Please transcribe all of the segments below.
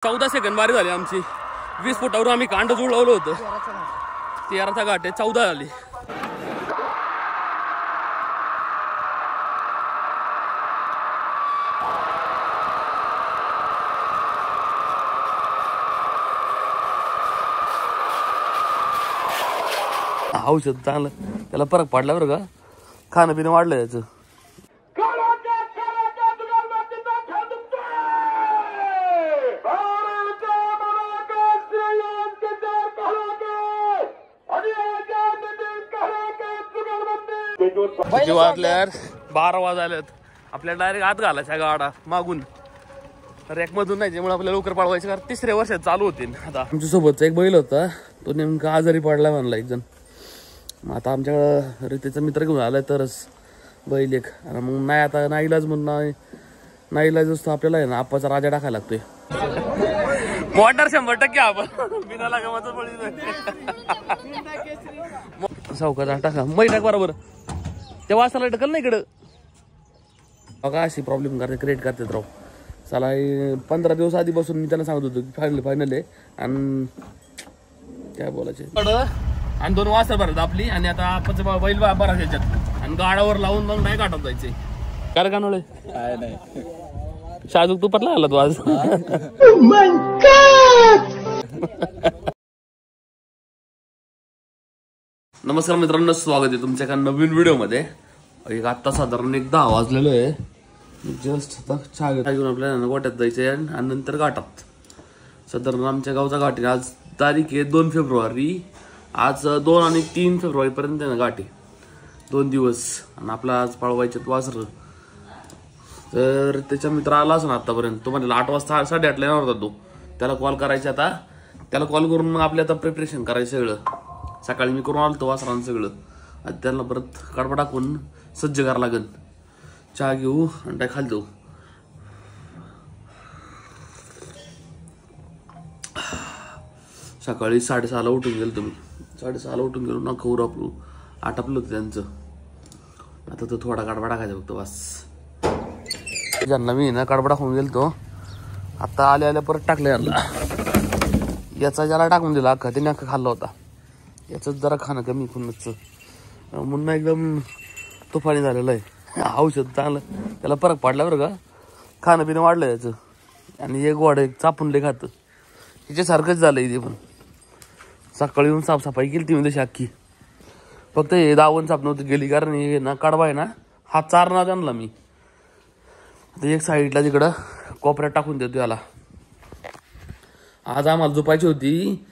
14 second बारी झाली आमची. 20 फुटावर आम्ही कांड जुळवलं होतं. 13चा घाट आहे, 14 झाली. औषध चांगलं त्याला फरक पडला बरं का. खाणं पिणं वाढलं याचं. वाजल्यावर 12 वाजायलेत. आपल्याला डायरेक्ट आत घालायच्या गाडा मागून रॅक मधून नाही, त्यामुळे आपल्याला लवकर पळवायचे. कारण 3ऱ्या वर्षात चालू होते. आता आमच्या सोबतचा एक बैल होता, तो नेमका आजारी पडला म्हणला एक जण. मग आता आमच्याकडं रितेचा मित्र घेऊन आलाय तरच बैल एक. आणि मग नाही आता नाईलाज म्हणून नाईलाज असतो आपल्याला आहे ना, आप्पाचा राजा टाकायला लागतोय. वॉटर 100% आपण बिना लगामाचं बळी सावकाचा टाका मै टाक बरोबर. त्या वासाला ढकल नाही इकडं बघा. अशी प्रॉब्लेम करते, क्रिएट करतात राव. चला 15 दिवस आधीपासून मी त्यांना सांगत होतो की फायनल आहे. आणि काय बोलायचे आणि 2 वासर भरत आपली. आणि आता आपण बैल बरा त्याच्यात आणि गाडावर लावून मग नाही काढत जायचे. काय कानोळे काय नाही. शाहजूक तू पटला आला तू आज. नमस्कार मित्रांनो, स्वागत आहे तुमच्या एका नवीन व्हिडिओमध्ये. एक आत्ता साधारण 10 वाजलेलो आहे. जस्ट आता चहा घेऊन आपल्याला गोट्यात जायचं आहे आणि नंतर घाटात. साधारण आमच्या गावचा घाट आहे. आज तारीख आहे 2 फेब्रुवारी. आज 2 आणि 3 फेब्रुवारी पर्यंत ना घाट आहे, 2 दिवस. आणि आपला आज पळवायचे वासर. तर त्याच्या मित्र आला असं ना आतापर्यंत. तो म्हणजे 8 वाजता 8:30ला येणार होता तो. त्याला कॉल करायचा. आता त्याला कॉल करून मग आपल्या आता प्रिपरेशन करायचं सगळं. सकाळी मी करून आलो वासरांचं सगळं. आता त्यांना परत कडबा टाकून सज्ज करावं लागेल. चहा घेऊ आणि काय खाली जाऊ. सकाळी 6:30ला उठून गेलो तुम्ही. 6:30ला उठून गेलो ना, खवर आपलं आटपलं होतं त्यांचं. आता तो थोडा कडबा टाकायचा फक्त बस. ज्यांना मी ना कडबा टाकून गेलो तो. आता आल्या परत टाकलं यांना. याचा ज्याला टाकून दिला अख्खा, त्याने अख्खा खाल्ला होता. याच जरा खाणं कमी पुन्हाच. मुन्ना एकदम तुफानी झालेलं आहे. औषध चांगलं त्याला फरक पडला बरं का. खाणं पिणं वाढलं याचं. आणि एक वाढ एक चापून ले खातं. हिच्यासारखंच झालं इथे पण. सकाळी येऊन साफसफाई केली ती म्हणजे अख्खी. फक्त हे दावण साफ नव्हती गेली, कारण हे ना कडबा आहे ना, हा चारणार आणला मी. आता एक साईडला तिकडं कोपऱ्यात टाकून देतो याला. आज आम्हाला झोपायची होती.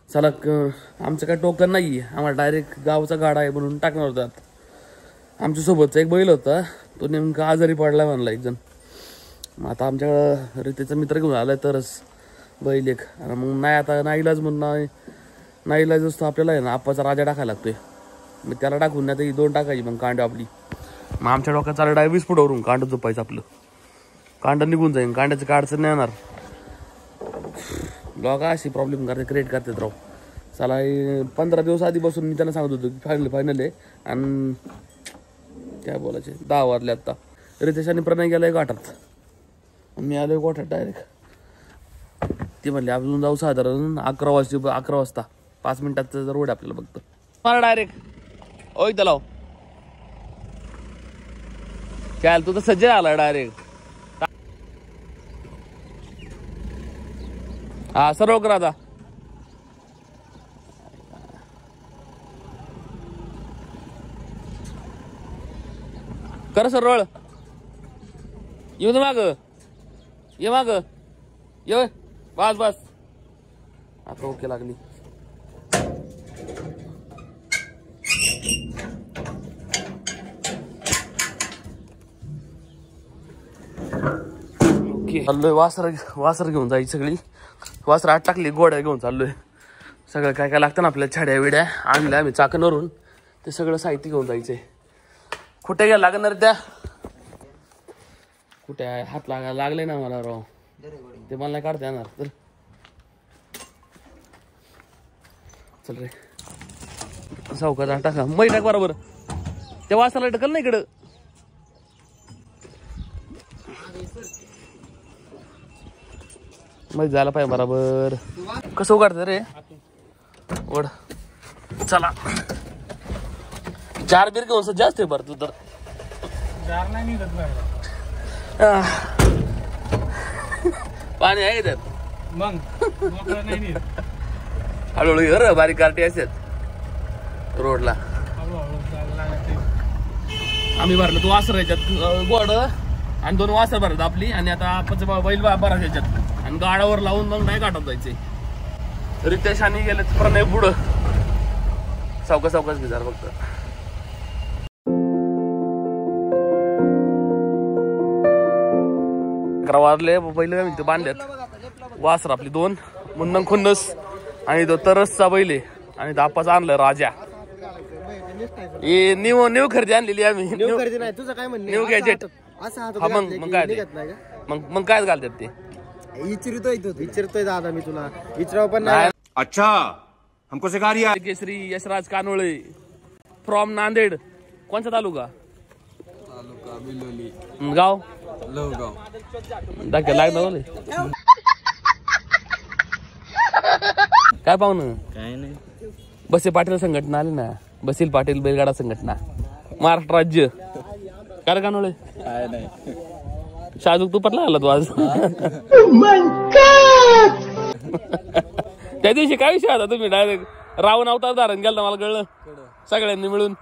चला आमचं काय टोकन नाही आहे, आम्हाला डायरेक्ट गावचा गाडा आहे म्हणून टाकणार होतात. आमच्या सोबतचा एक बैल होता, तो नेमका आजारी पडला म्हणला एक जण. मग आता आमच्याकडं रितेचा मित्र घेऊन आलाय तरच बैल एक. आणि मग नाही आता नाईलाज म्हणून नाईलाज असतो आपल्याला आहे ना, आप्पाचा राजा टाकायला लागतोय. मग त्याला टाकून नाही तर ही 2 टाकायची मग कांड आपली. मग आमच्या डोक्यात चालू 20 फुटावरून कांड झोपायचं आपलं. कांड निघून जाईल, कांड्याचं काय अडचण नाही येणार. लोक अशी प्रॉब्लेम करते, क्रिएट करतात राव. चला 15 दिवस आधीपासून मी त्यांना सांगत होतो की फायनल आहे. आणि काय बोलायचे 10 वाजले आता. रितेश आणि प्रणय गेलाय घाटात. मी आलोय गोठ्यात डायरेक्ट. ते म्हणले आपण जाऊ साधारण 11 वाजता 5 मिनिटाचं रोड आहे आपल्याला फक्त. मला डायरेक्ट ओय तलाव काय तू तर सज्ज आला डायरेक्ट. हा सर्व करा आता. कर सरळ. येऊ दे माग, ये माग ये. बस बस आता ओके लागली. ओके चाललोय. वासर घेऊन जायची सगळी. वासर आत टाकली, गोड्या घेऊन चाललोय. सगळं काय काय लागतं ना आपल्याला, छड्या विड्या आणल्या आम्ही चाकणवरून. ते सगळं साहित्य घेऊन जायचंय. कुठे घ्या लागणार त्या, कुठे आहे हात लागले ना मला राव. ते मला नाही काढता येणार. तर चल रे सावकाचा टाका मै टाक बरोबर. त्या वासाला ढकल ना इकडं. मग जायला पाहिजे बरोबर. कसं उघडतं रे ओढ. चला 4 बीर घेऊन जास्त आहे बरं तू तर. पाणी आहे त्यात मग हळूहळू घर बारीक कार्टी असतात रोडला. आम्ही भरलो 2 वासर याच्यात गोड आणि 2 वासर भरत आपली. आणि आता आपण बैल बराच याच्यात आणि गाडावर लावून मग नाही काढत जायचे. रितेश आणि गेले प्रणय पुढं. सावकाश सावकाश घेणार फक्त. 11 वाजले. बैल काय बांधल्यात वासर आपली 2 मुन्नन खुन्नस आणि तो तरसचा बैल आहे. आणि दापाचं आणलं राजा. न्यू खरेदी आणलेली आम्ही. तुझं काय म्हणणं न्यू गॅजेट. मग काय मग काय घालतात ते. विचारतोय दादा मी तुला विचारावं पण नाही. अच्छा हमको सिखा रिया. केसरी यशराज कानोळे फ्रॉम नांदेड. कोणचा तालुका. गाव दाखल लागणार. काय पाहुणं. काय नाही. बसे पाटील संघटना आली ना. बसील पाटील बैलगाडा संघटना महाराष्ट्र राज्य. काय कानोळे काय नाही. शाहजूक तू पटला आला तू आज. त्या दिवशी काय विषय होता तुम्ही डायरेक्ट रावण अवतार धारण गेला मला कळलं सगळ्यांनी मिळून.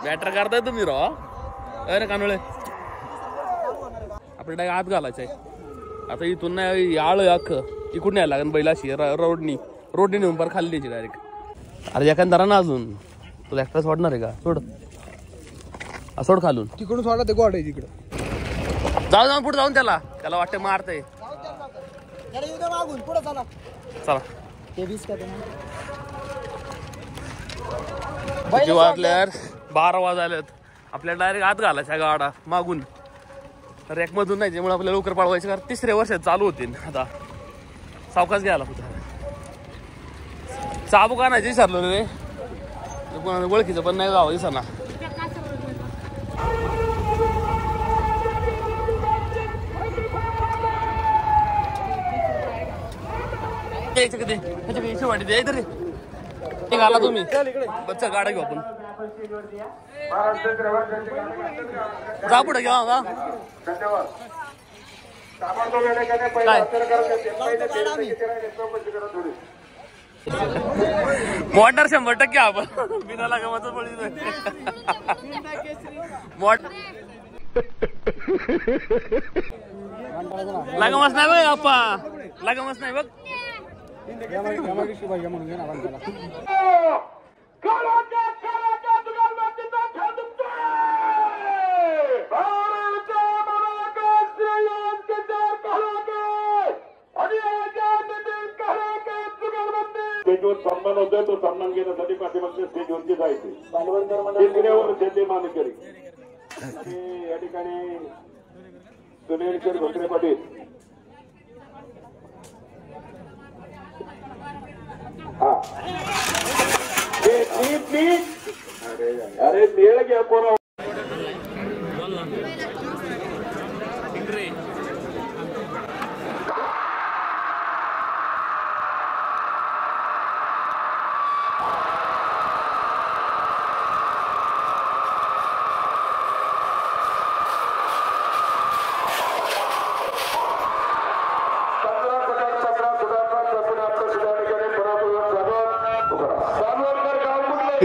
मॅटर करताय तुम्ही रो. अरे कानोळे आपल्या आत घालायचंय आता. इथून नाही आळ अख्ख इकडून यायला लागेल बैलाशी रोडनी नेऊन पर खाली द्यायची डायरेक्ट. अरे एखादा ना अजून तुला एकटा सोडणार आहे का. सोड सोड खालून तिकडून सोडा ते गोड आहे तिकडं. जाऊन पुढे जाऊन त्याला वाटतं मारतंय. चला वाजल्यावर 12 वाजायलेत. आपल्याला डायरेक्ट आत घालायच्या गाडा मागून रॅक मधून नाही. त्यामुळे आपल्याला लवकर पाळवायचे कारण 3ऱ्या वर्षात चालू होतील. आता सावकाश घ्यायला होता. चाबू का नाही विचारलो रे. ओळखीचं पण नाही गाव दिसा ना. कधी वाटी द्या तरी घाला तुम्ही. बच्चा गाडा घेऊ आपण. जा पुढे घ्या का मोटर 100% आपण बिना लगामाचं पडी लगामच नाही बघ आप्पा. लगामच नाही बघ. स्टेजवर सन्मान होतोय तो सन्मान घेण्यासाठी पाठीमागच्या स्टेजवरती जायचे. शेती मानकरी या ठिकाणी सुनील घोटरे पाटील. हा अरे मेळ घ्या पोरा.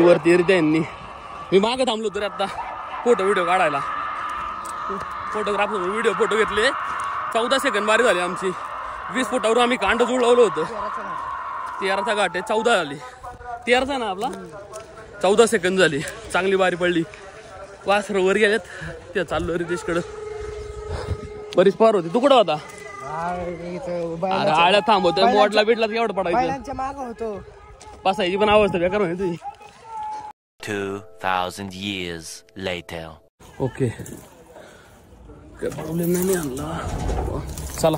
वरती त्यांनी मी मागे थांबलो तर आता व्हिडिओ काढायला. फोटो घेतले. 14 सेकंद बारी झाली आमची. 20 फुटावर आम्ही कांड जुळवलं होतं. 13चा घाट आहे. 14 झाली. 13चा ना आपला 14 सेकंद झाली. चांगली बारी पडली. वासर वर गेल्यात. ते चाललो रितेशकडं. बरीच पार होती. तू कुठं होता. आळ्यात थांबवतो. मोडला बिडला एवढं पडायचं. बसायची पण अवस्था बेकार होती तुझी. 2000 years later. ओके काय प्रॉब्लेम नाही आणला. चला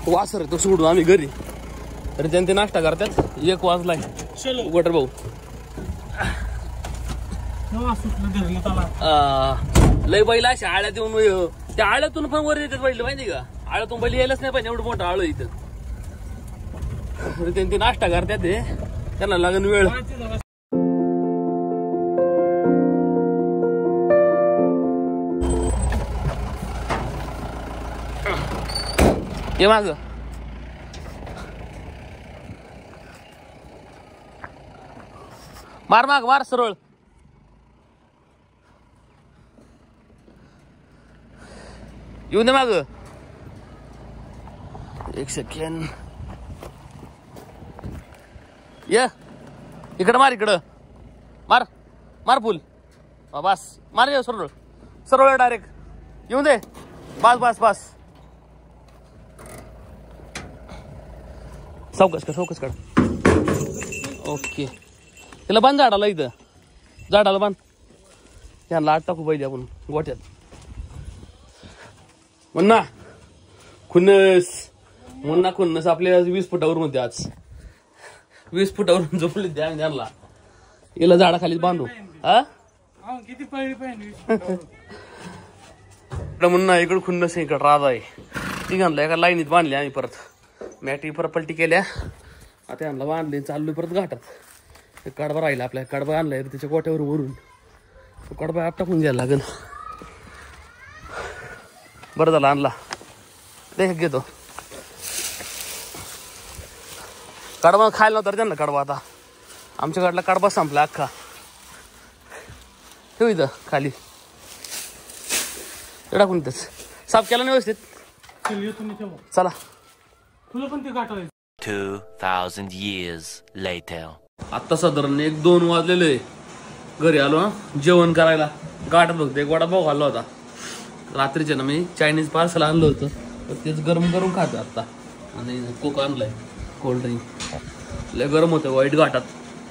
वासर आहे तो सोडून आम्ही घरी. तरी त्यांचे नाश्ता करतात. 1 वाजलाय. गोटर भाऊ लय बैल अशा आळ्यात येऊन त्या आळ्यातून पण वर येतात बैल माहिती का. आळ्यातून बैल यायलाच नाही पाहिजे, एवढं मोठं आळ इथं. त्यांनी नाश्ता करतात ते, त्यांना लागून वेळ. ये माग मार, माग मार सरळ. येऊन दे माग. एक सेकंड. ये इकडं मार, इकडं मार, मार फुल. बस मार, ये सरळ सरळ डायरेक्ट. येऊन दे. बस बस बस. सावकाश कर, सावकाश कर. ओके. त्याला बांध झाडाला, इथं झाडाला बांध. त्यांना आत टाकू पाहिजे आपण गोठ्यात. मुन्ना खुन्नस, मुन्ना खुन्नस आपल्या 20 फुटावरून होते आज. 20 फुटावरून झोपले द्या त्यांना. याला झाडाखाली बांधू. हा किती पळली पाहिजे. मुन्ना इकडं खुन्नस, इकडं राधा आहे. तिघांना एका लाईनीत बांधले आम्ही. परत मॅटी परत पलटी केल्या. आता यांना बांधले, चाललोय परत घाटात. कडबा राहिला आपल्या, कडबा आणलाय त्याच्या गोट्यावर वरून. तो कडबा आत टाकून घ्यायला लागेल. बरं झालं आणला. देख घेतो. कडबा खायला नव्हता त्यांना कडबा. आता आमच्याकडला कडबा संपला अख्खा. ठेव इथं खाली. टाकून इथंच साफ केला नाही व्यवस्थित. चला. तुला पण ते गाठवायचं. 2000 years later. आत्ता साधारण 1-2 वाजलेले. घरी आलो जेवण करायला. गाठात बघते एक वडापाव खाल्ला होता रात्रीच्या ना. मी चायनीज पार्सल आणलं होतं, तर तेच गरम गरम खातो आत्ता. आणि कोक आणलाय, कोल्ड्रिंक. लय गरम होतं वाईट घाटात.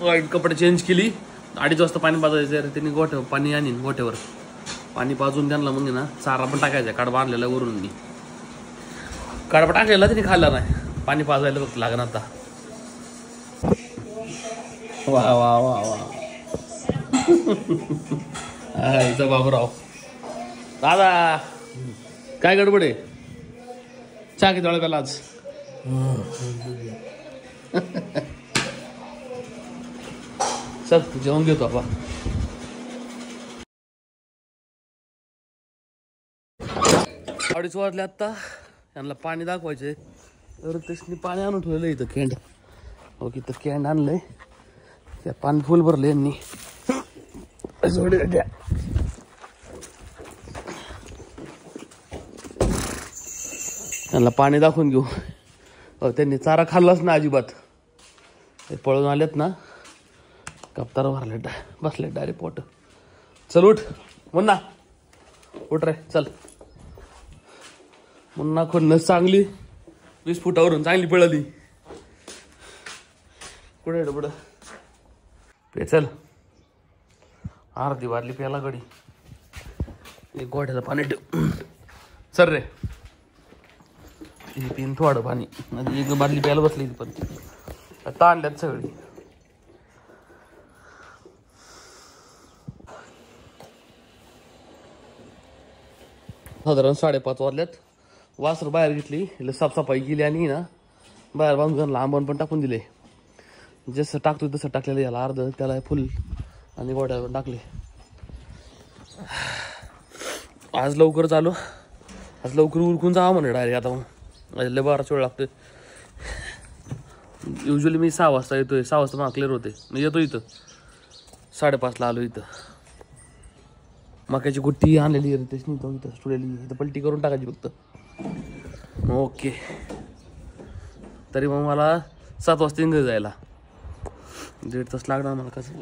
वाईट कपडे चेंज केली. 2:30 वाजता पाणी पाजायचं. त्यांनी गोठ्यावर पाणी आणीन. गोठ्यावर पाणी पाजून त्यांना मग ना चारा पण टाकायचा. कडबा आणलेला वरून मी. कडबा टाकलेला त्यांनी खाल्ला नाही. पाणी पाजायला बघ लागण आता. वा वा वा वा. इथं बाबूराव. दादा काय गडबड आहे. चहा किती वेळा प्याला आज. चल जेवण घेतो आपण. 2:30 वाजले आत्ता. त्यांना पाणी दाखवायचंय, तर त्याने पाणी आणून ठेवलेलं इथं केंड. ओके, इथं केंड आणलंय. त्या पाणी फुल भरले यांनी. त्यांना पाणी दाखवून घेऊ. त्यांनी चारा खाल्लाच ना अजिबात. ते पळून आलेत ना, कप्तार भरले. बसले डायरेक्ट पोट. चल उठ मुन्ना, उठ रे चल. मुन्ना खुन्नस चांगली 20 फुटावरून चांगली पळाली. कुठे पुढं पे. चल अर्धी बादली प्याला गडी. एक गोठ्याचं पाणी ठेव. चल रे. पिन थोडं पाणी. एक बादली प्यायला बसली पण आता आणल्यात सगळी. साधारण 5:30 वाजल्यात. वासर बाहेर घेतली, साफसफाई केली आणि ना बाहेर बांधून लांबण पण टाकून दिले. जसं टाकतो तसं टाकलेलं. याला अर्ध, त्याला फुल आणि गोट्यावर टाकले. आज लवकर चालू. आज लवकर उरकून जावं म्हणे डायरेक्ट. आता लय 12 वेळ लागतोय. युजली मी 6 वाजता येतोय. 6 वाजता मला क्लिअर होते. मी येतो इथं 5:30ला आलो. इथं मक्याची गुट्टी आणलेली त्याची इथं स्टुडेली. इथं पलटी करून टाकायची फक्त. ओके. तरी मग मला 7 वाजता घरी जायला 1.5 तास लागणार मला. कसं